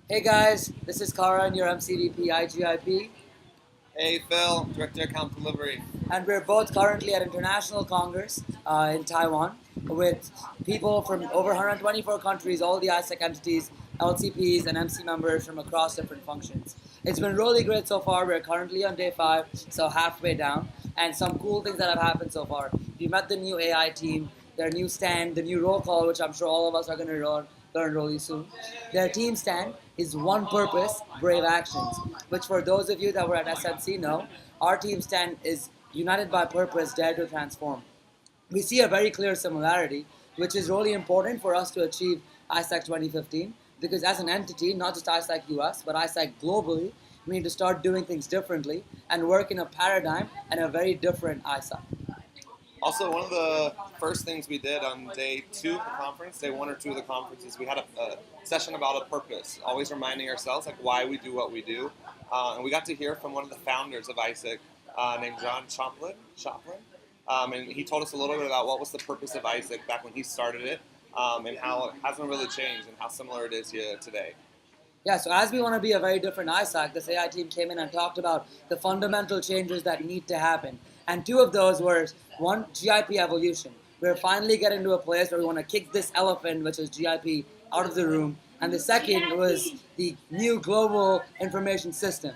Hey guys, this is Karan, your MCVP iGIP, Hey Phil, Director Account Delivery. and we're both currently at International Congress in Taiwan with people from over 124 countries, all the ISEC entities, LCPs, and MC members from across different functions. It's been really great so far. We're currently on day 5, so halfway down, and some cool things that have happened so far. We met the new AI team, their new stand, the new roll call, which I'm sure all of us are going to learn really soon. Their team stand is one purpose, brave actions, which for those of you that were at SNC know, our team stand is united by purpose, dare to transform. We see a very clear similarity, which is really important for us to achieve ISEC 2015, because as an entity, not just ISEC US, but ISEC globally, we need to start doing things differently and work in a paradigm and a very different ISEC. Also, one of the first things we did on day 2 of the conference, day 1 or 2 of the conference, is we had a session about a purpose, always reminding ourselves like why we do what we do. And we got to hear from one of the founders of ISEC named John Choplin. And he told us a little bit about what was the purpose of ISEC back when he started it, and how it hasn't really changed and how similar it is here today. Yeah, so as we want to be a very different ISAC, this AI team came in and talked about the fundamental changes that need to happen. And two of those were, one, GIP evolution. We're finally getting to a place where we want to kick this elephant, which is GIP, out of the room. And the second was the new global information system.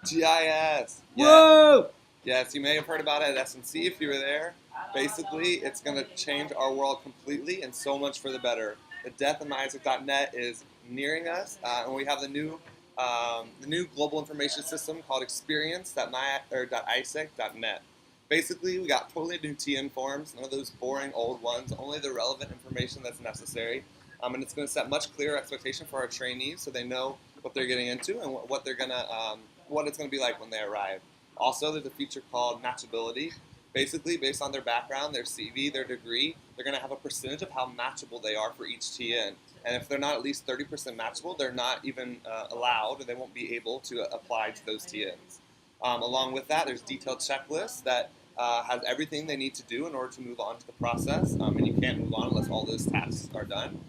GIS. Yeah. Whoa! Yes, you may have heard about it at S&C if you were there. Basically, it's going to change our world completely and so much for the better. The death of myisaac.net is nearing us, and we have the new global information system called experience.isaac.net. Basically, we got totally new TN forms, none of those boring old ones, only the relevant information that's necessary. And it's going to set much clearer expectation for our trainees so they know what they're getting into and what they're gonna, what it's going to be like when they arrive. Also, there's a feature called matchability. Basically, based on their background, their CV, their degree, they're going to have a percentage of how matchable they are for each TN. And if they're not at least 30% matchable, they're not even allowed, or they won't be able to apply to those TNs. Along with that, there's detailed checklists that has everything they need to do in order to move on to the process, and you can't move on unless all those tasks are done.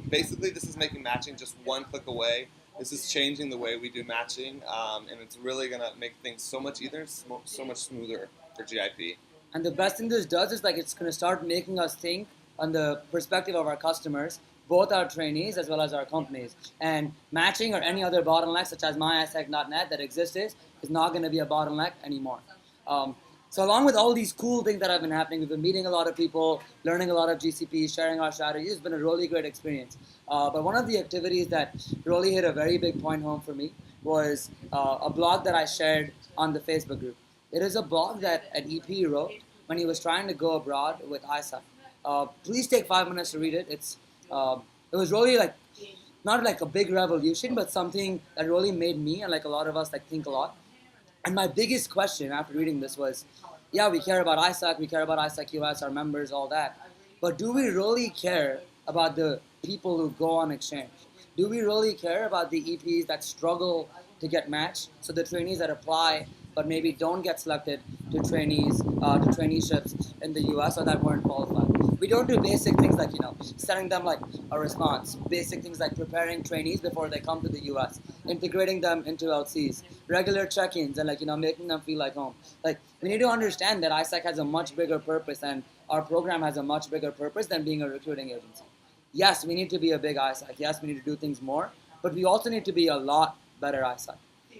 Basically, this is making matching just one click away. This is changing the way we do matching, and it's really going to make things so much easier, so much smoother for GIP. And the best thing this does is like it's going to start making us think on the perspective of our customers, both our trainees as well as our companies. And matching or any other bottleneck such as myisec.net that existed is not going to be a bottleneck anymore. So along with all these cool things that have been happening, we've been meeting a lot of people, learning a lot of GCPs, sharing our strategies. It's been a really great experience. But one of the activities that really hit a very big point home for me was a blog that I shared on the Facebook group. It is a blog that an EP wrote when he was trying to go abroad with ISA. Please take 5 minutes to read it. It was really like not like a big revolution, but something that really made me and like a lot of us like think a lot. And my biggest question after reading this was, yeah, we care about ISAC, we care about ISAC US, our members, all that. But do we really care about the people who go on exchange? Do we really care about the EPs that struggle to get matched? So the trainees that apply but maybe don't get selected to traineeships in the US or that weren't qualified. We don't do basic things like, sending them like a response, basic things like preparing trainees before they come to the US, integrating them into LCs, regular check-ins, and making them feel like home. Like, we need to understand that ISAC has a much bigger purpose and our program has a much bigger purpose than being a recruiting agency. Yes, we need to be a big ISAC. Yes, we need to do things more, but we also need to be a lot better ISAC.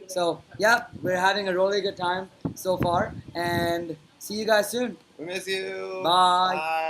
So, yeah, we're having a really good time so far, and see you guys soon. We miss you. Bye. Bye.